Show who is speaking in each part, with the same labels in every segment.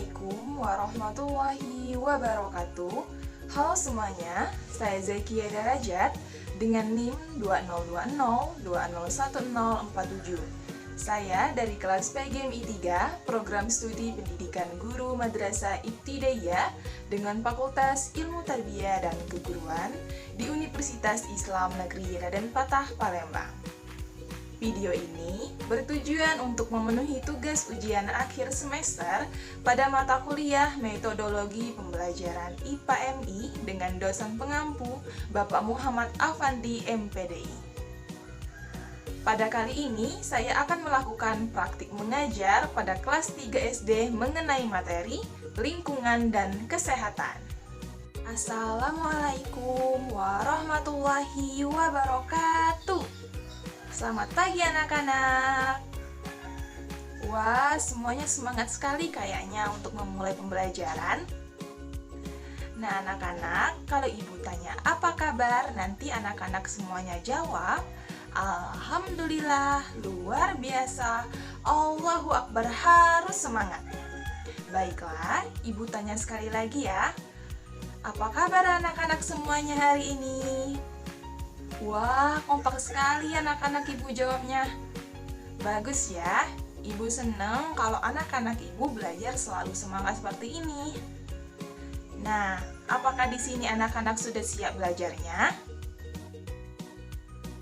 Speaker 1: Assalamualaikum warahmatullahi wabarakatuh. Halo semuanya, saya Zakia Darajat dengan NIM 2020201047. Saya dari kelas PGMI 3, Program Studi Pendidikan Guru Madrasah Ibtidaiyah dengan Fakultas Ilmu Tarbiyah dan Keguruan di Universitas Islam Negeri Raden Patah, Palembang. Video ini bertujuan untuk memenuhi tugas ujian akhir semester pada mata kuliah Metodologi Pembelajaran IPA-MI dengan dosen pengampu Bapak Muhammad Afandi MPDI. Pada kali ini, saya akan melakukan praktik mengajar pada kelas 3 SD mengenai materi lingkungan dan kesehatan. Assalamualaikum warahmatullahi wabarakatuh. Selamat pagi anak-anak. Wah, semuanya semangat sekali kayaknya untuk memulai pembelajaran. Nah anak-anak, kalau ibu tanya apa kabar, nanti anak-anak semuanya jawab Alhamdulillah, luar biasa, Allahu Akbar, harus semangat. Baiklah, ibu tanya sekali lagi ya. Apa kabar anak-anak semuanya hari ini? Wah, kompak sekali anak-anak ibu jawabnya. Bagus ya, ibu seneng kalau anak-anak ibu belajar selalu semangat seperti ini. Nah, apakah di sini anak-anak sudah siap belajarnya?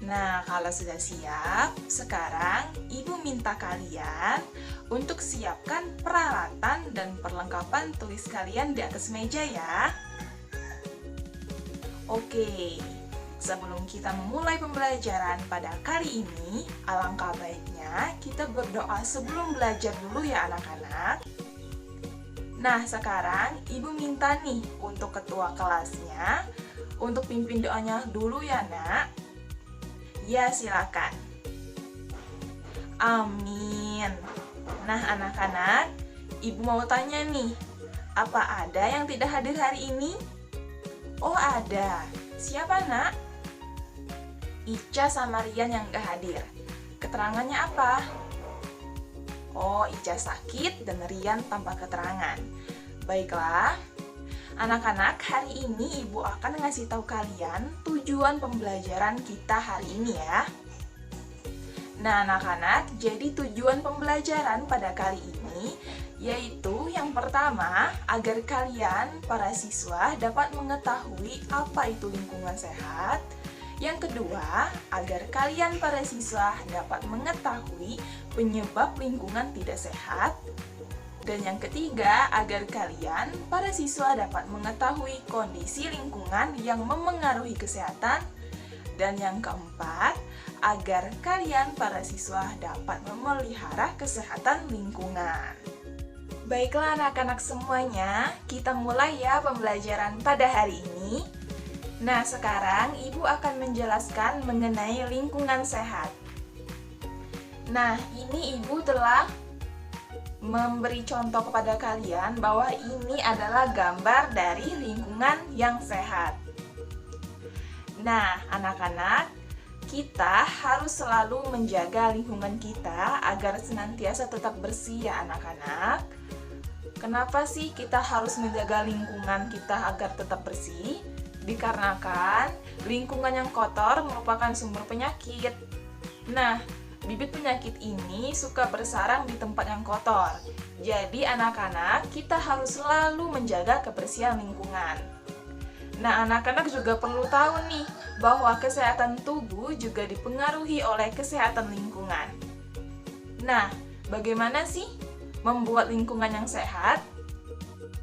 Speaker 1: Nah, kalau sudah siap, sekarang ibu minta kalian untuk siapkan peralatan dan perlengkapan tulis kalian di atas meja ya. Oke. Sebelum kita memulai pembelajaran pada kali ini, alangkah baiknya kita berdoa sebelum belajar dulu ya anak-anak. Nah, sekarang ibu minta nih untuk ketua kelasnya, untuk pimpin doanya dulu ya nak. Ya, silakan. Amin. Nah anak-anak, ibu mau tanya nih, apa ada yang tidak hadir hari ini? Oh ada, siapa nak? Ica sama Rian yang gak hadir. Keterangannya apa? Oh, Ica sakit dan Rian tanpa keterangan. Baiklah, anak-anak, hari ini ibu akan ngasih tahu kalian tujuan pembelajaran kita hari ini ya. Nah anak-anak, jadi tujuan pembelajaran pada kali ini yaitu yang pertama, agar kalian para siswa dapat mengetahui apa itu lingkungan sehat. Yang kedua, agar kalian para siswa dapat mengetahui penyebab lingkungan tidak sehat. Dan yang ketiga, agar kalian para siswa dapat mengetahui kondisi lingkungan yang memengaruhi kesehatan. Dan yang keempat, agar kalian para siswa dapat memelihara kesehatan lingkungan. Baiklah anak-anak semuanya, kita mulai ya pembelajaran pada hari ini. Nah, sekarang ibu akan menjelaskan mengenai lingkungan sehat. Nah, ini ibu telah memberi contoh kepada kalian bahwa ini adalah gambar dari lingkungan yang sehat. Nah, anak-anak, kita harus selalu menjaga lingkungan kita agar senantiasa tetap bersih ya anak-anak. Kenapa sih kita harus menjaga lingkungan kita agar tetap bersih? Dikarenakan lingkungan yang kotor merupakan sumber penyakit. Nah, bibit penyakit ini suka bersarang di tempat yang kotor. Jadi anak-anak, kita harus selalu menjaga kebersihan lingkungan. Nah, anak-anak juga perlu tahu nih bahwa kesehatan tubuh juga dipengaruhi oleh kesehatan lingkungan. Nah, bagaimana sih membuat lingkungan yang sehat?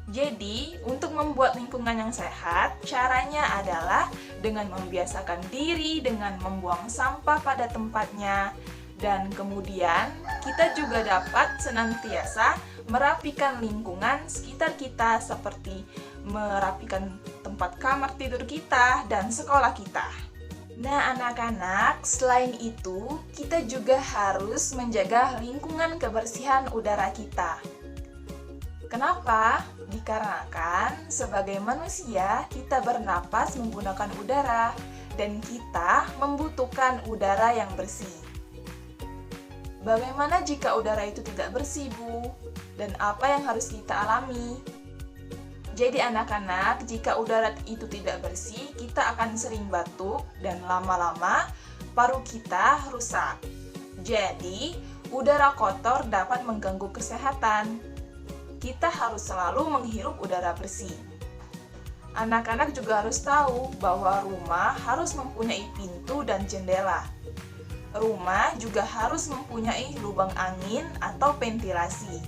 Speaker 1: Jadi, untuk membuat lingkungan yang sehat, caranya adalah dengan membiasakan diri dengan membuang sampah pada tempatnya. Dan kemudian, kita juga dapat senantiasa merapikan lingkungan sekitar kita seperti merapikan tempat kamar tidur kita dan sekolah kita. Nah anak-anak, selain itu, kita juga harus menjaga lingkungan kebersihan udara kita. Kenapa? Dikarenakan sebagai manusia kita bernapas menggunakan udara dan kita membutuhkan udara yang bersih. Bagaimana jika udara itu tidak bersih, Bu? Dan apa yang harus kita alami? Jadi anak-anak, jika udara itu tidak bersih, kita akan sering batuk dan lama-lama paru kita rusak. Jadi, udara kotor dapat mengganggu kesehatan. Kita harus selalu menghirup udara bersih. Anak-anak juga harus tahu bahwa rumah harus mempunyai pintu dan jendela. Rumah juga harus mempunyai lubang angin atau ventilasi.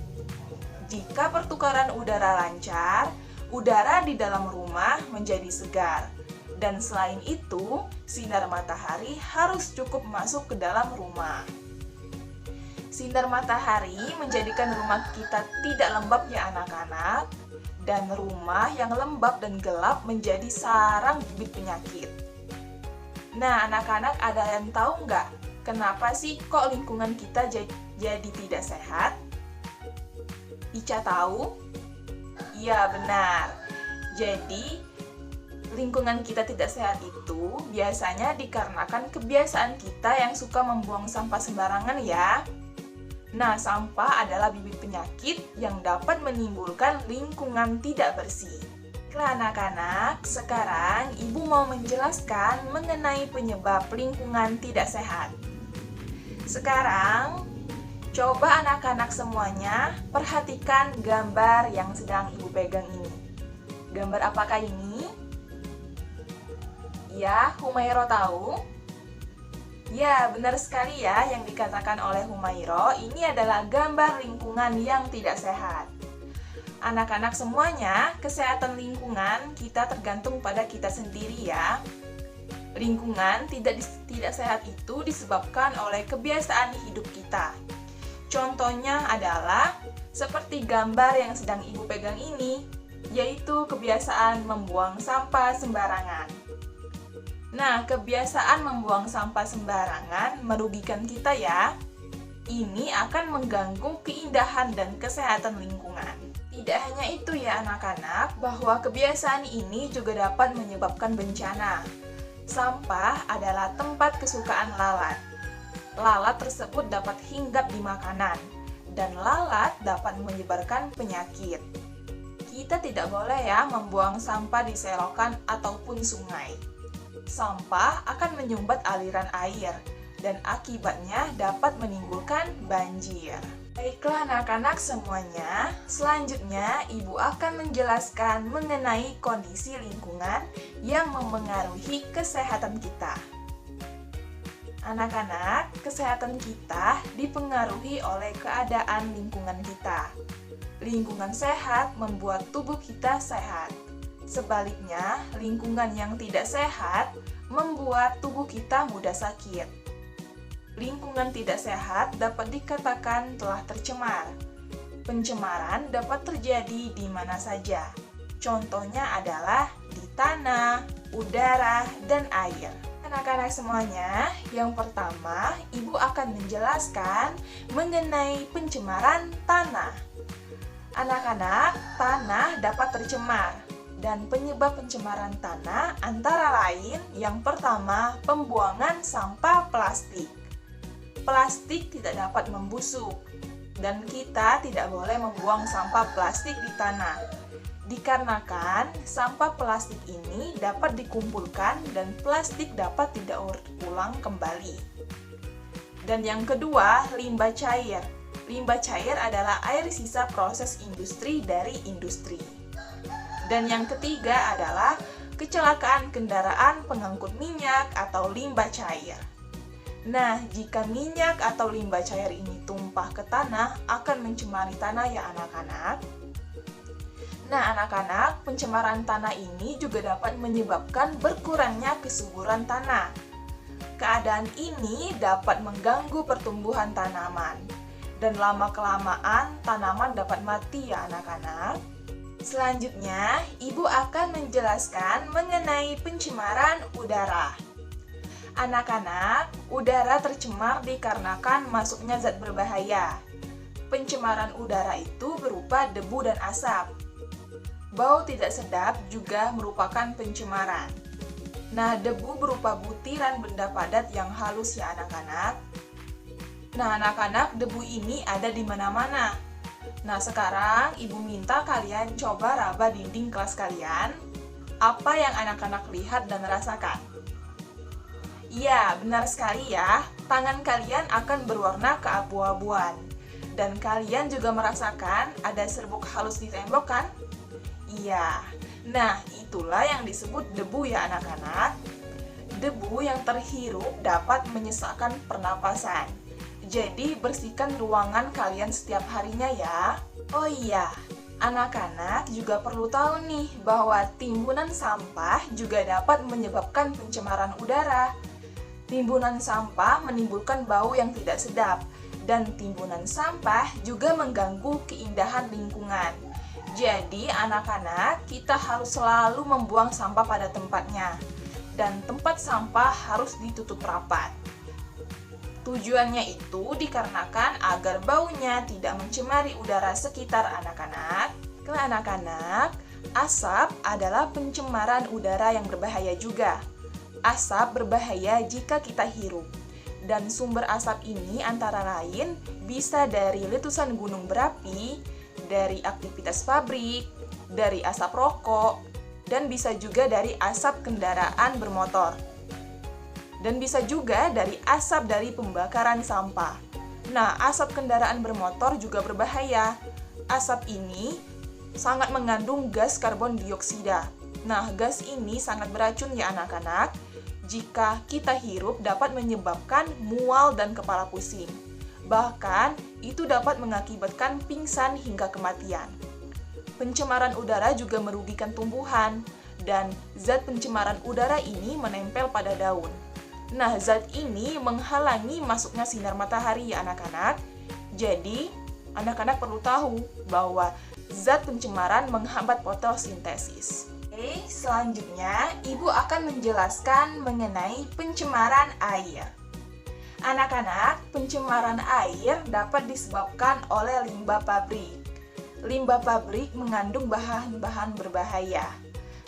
Speaker 1: Jika pertukaran udara lancar, udara di dalam rumah menjadi segar. Dan selain itu, sinar matahari harus cukup masuk ke dalam rumah. Sinar matahari menjadikan rumah kita tidak lembab ya anak-anak. Dan rumah yang lembab dan gelap menjadi sarang bibit penyakit. Nah, anak-anak ada yang tahu nggak? Kenapa sih kok lingkungan kita jadi tidak sehat? Ica tahu? Iya, benar. Jadi, lingkungan kita tidak sehat itu biasanya dikarenakan kebiasaan kita yang suka membuang sampah sembarangan ya. Nah, sampah adalah bibit penyakit yang dapat menimbulkan lingkungan tidak bersih. Baiklah anak-anak, sekarang Ibu mau menjelaskan mengenai penyebab lingkungan tidak sehat. Sekarang, coba anak-anak semuanya perhatikan gambar yang sedang Ibu pegang ini. Gambar apakah ini? Ya, Humairo tahu? Ya, benar sekali ya yang dikatakan oleh Humairo, ini adalah gambar lingkungan yang tidak sehat. Anak-anak semuanya, kesehatan lingkungan kita tergantung pada kita sendiri ya. Lingkungan tidak sehat itu disebabkan oleh kebiasaan hidup kita. Contohnya adalah seperti gambar yang sedang Ibu pegang ini, yaitu kebiasaan membuang sampah sembarangan. Nah, kebiasaan membuang sampah sembarangan merugikan kita ya. Ini akan mengganggu keindahan dan kesehatan lingkungan. Tidak hanya itu ya anak-anak, bahwa kebiasaan ini juga dapat menyebabkan bencana. Sampah adalah tempat kesukaan lalat. Lalat tersebut dapat hinggap di makanan, dan lalat dapat menyebarkan penyakit. Kita tidak boleh ya membuang sampah di selokan ataupun sungai. Sampah akan menyumbat aliran air dan akibatnya dapat menimbulkan banjir. Baiklah anak-anak semuanya, selanjutnya Ibu akan menjelaskan mengenai kondisi lingkungan yang memengaruhi kesehatan kita. Anak-anak, kesehatan kita dipengaruhi oleh keadaan lingkungan kita. Lingkungan sehat membuat tubuh kita sehat. Sebaliknya, lingkungan yang tidak sehat membuat tubuh kita mudah sakit. Lingkungan tidak sehat dapat dikatakan telah tercemar. Pencemaran dapat terjadi di mana saja. Contohnya adalah di tanah, udara, dan air. Anak-anak semuanya, yang pertama, Ibu akan menjelaskan mengenai pencemaran tanah. Anak-anak, tanah dapat tercemar. Dan penyebab pencemaran tanah antara lain yang pertama, pembuangan sampah plastik. Plastik tidak dapat membusuk dan kita tidak boleh membuang sampah plastik di tanah. Dikarenakan sampah plastik ini dapat dikumpulkan dan plastik dapat tidak ulang kembali. Dan yang kedua, limbah cair. Limbah cair adalah air sisa proses industri dari industri. Dan yang ketiga adalah kecelakaan kendaraan pengangkut minyak atau limbah cair. Nah, jika minyak atau limbah cair ini tumpah ke tanah, akan mencemari tanah ya anak-anak. Nah, anak-anak, pencemaran tanah ini juga dapat menyebabkan berkurangnya kesuburan tanah. Keadaan ini dapat mengganggu pertumbuhan tanaman. Dan lama-kelamaan, tanaman dapat mati ya anak-anak. Selanjutnya, Ibu akan menjelaskan mengenai pencemaran udara. Anak-anak, udara tercemar dikarenakan masuknya zat berbahaya. Pencemaran udara itu berupa debu dan asap. Bau tidak sedap juga merupakan pencemaran. Nah, debu berupa butiran benda padat yang halus ya anak-anak. Nah, anak-anak, debu ini ada di mana-mana. Nah, sekarang Ibu minta kalian coba raba dinding kelas kalian. Apa yang anak-anak lihat dan rasakan? Iya, benar sekali ya. Tangan kalian akan berwarna keabu-abuan. Dan kalian juga merasakan ada serbuk halus di tembok kan? Iya. Nah, itulah yang disebut debu ya anak-anak. Debu yang terhirup dapat menyesakkan pernapasan. Jadi, bersihkan ruangan kalian setiap harinya ya. Oh iya, anak-anak juga perlu tahu nih bahwa timbunan sampah juga dapat menyebabkan pencemaran udara. Timbunan sampah menimbulkan bau yang tidak sedap, dan timbunan sampah juga mengganggu keindahan lingkungan. Jadi, anak-anak, kita harus selalu membuang sampah pada tempatnya, dan tempat sampah harus ditutup rapat. Tujuannya itu dikarenakan agar baunya tidak mencemari udara sekitar anak-anak. Karena anak-anak, asap adalah pencemaran udara yang berbahaya juga. Asap berbahaya jika kita hirup. Dan sumber asap ini antara lain bisa dari letusan gunung berapi, dari aktivitas pabrik, dari asap rokok, dan bisa juga dari asap kendaraan bermotor. Dan bisa juga dari asap dari pembakaran sampah. Nah, asap kendaraan bermotor juga berbahaya. Asap ini sangat mengandung gas karbon dioksida. Nah, gas ini sangat beracun ya anak-anak. Jika kita hirup dapat menyebabkan mual dan kepala pusing. Bahkan, itu dapat mengakibatkan pingsan hingga kematian. Pencemaran udara juga merugikan tumbuhan, dan zat pencemaran udara ini menempel pada daun. Nah, zat ini menghalangi masuknya sinar matahari ya anak-anak. Jadi, anak-anak perlu tahu bahwa zat pencemaran menghambat fotosintesis. Oke, selanjutnya Ibu akan menjelaskan mengenai pencemaran air. Anak-anak, pencemaran air dapat disebabkan oleh limbah pabrik. Limbah pabrik mengandung bahan-bahan berbahaya.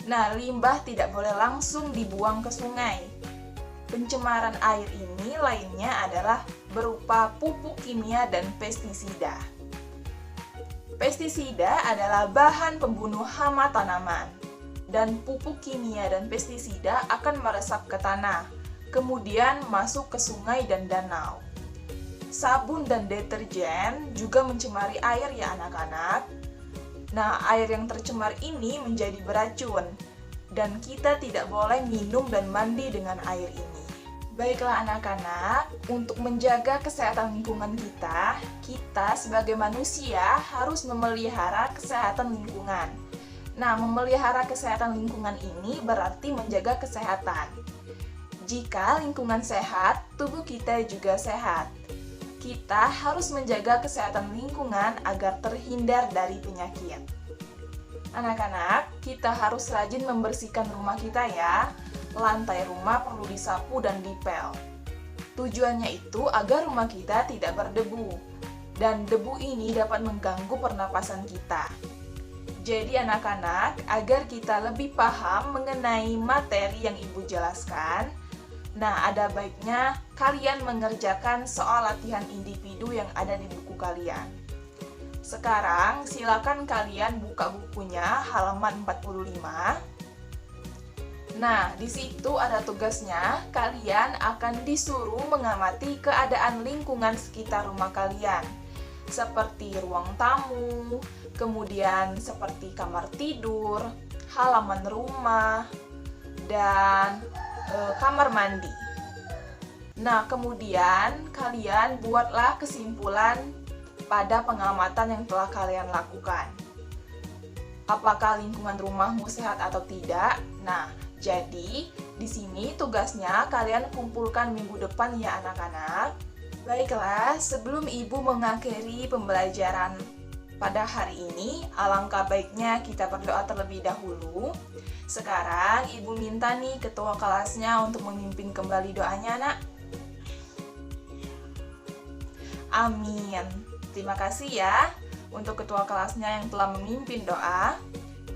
Speaker 1: Nah, limbah tidak boleh langsung dibuang ke sungai. Pencemaran air ini lainnya adalah berupa pupuk kimia dan pestisida. Pestisida adalah bahan pembunuh hama tanaman, dan pupuk kimia dan pestisida akan meresap ke tanah, kemudian masuk ke sungai dan danau. Sabun dan deterjen juga mencemari air ya anak-anak. Nah, air yang tercemar ini menjadi beracun, dan kita tidak boleh minum dan mandi dengan air ini. Baiklah anak-anak, untuk menjaga kesehatan lingkungan kita sebagai manusia harus memelihara kesehatan lingkungan. Nah, memelihara kesehatan lingkungan ini berarti menjaga kesehatan. Jika lingkungan sehat, tubuh kita juga sehat. Kita harus menjaga kesehatan lingkungan agar terhindar dari penyakit. Anak-anak, kita harus rajin membersihkan rumah kita ya. Lantai rumah perlu disapu dan dipel. Tujuannya itu agar rumah kita tidak berdebu, dan debu ini dapat mengganggu pernapasan kita. Jadi anak-anak, agar kita lebih paham mengenai materi yang Ibu jelaskan, nah ada baiknya kalian mengerjakan soal latihan individu yang ada di buku kalian. Sekarang silakan kalian buka bukunya halaman 45. Nah, di situ ada tugasnya, kalian akan disuruh mengamati keadaan lingkungan sekitar rumah kalian. Seperti ruang tamu, kemudian seperti kamar tidur, halaman rumah, dan kamar mandi. Nah, kemudian kalian buatlah kesimpulan pada pengamatan yang telah kalian lakukan. Apakah lingkungan rumahmu sehat atau tidak? Nah, jadi, di sini tugasnya kalian kumpulkan minggu depan ya anak-anak. Baiklah, sebelum Ibu mengakhiri pembelajaran pada hari ini, alangkah baiknya kita berdoa terlebih dahulu. Sekarang Ibu minta nih ketua kelasnya untuk memimpin kembali doanya, Nak. Amin. Terima kasih ya untuk ketua kelasnya yang telah memimpin doa.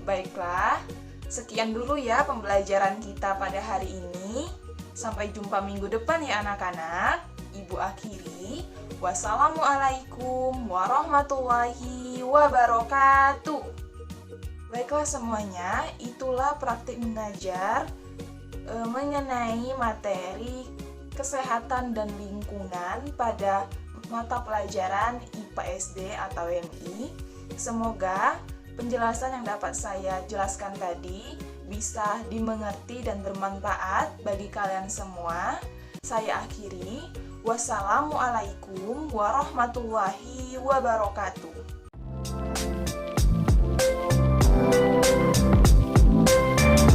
Speaker 1: Baiklah. Sekian dulu ya pembelajaran kita pada hari ini. Sampai jumpa minggu depan ya anak-anak. Ibu akhiri. Wassalamualaikum warahmatullahi wabarakatuh. Baiklah semuanya, itulah praktik mengajar mengenai materi kesehatan dan lingkungan pada mata pelajaran IPA SD atau MI. Semoga penjelasan yang dapat saya jelaskan tadi bisa dimengerti dan bermanfaat bagi kalian semua. Saya akhiri. Wassalamualaikum warahmatullahi wabarakatuh.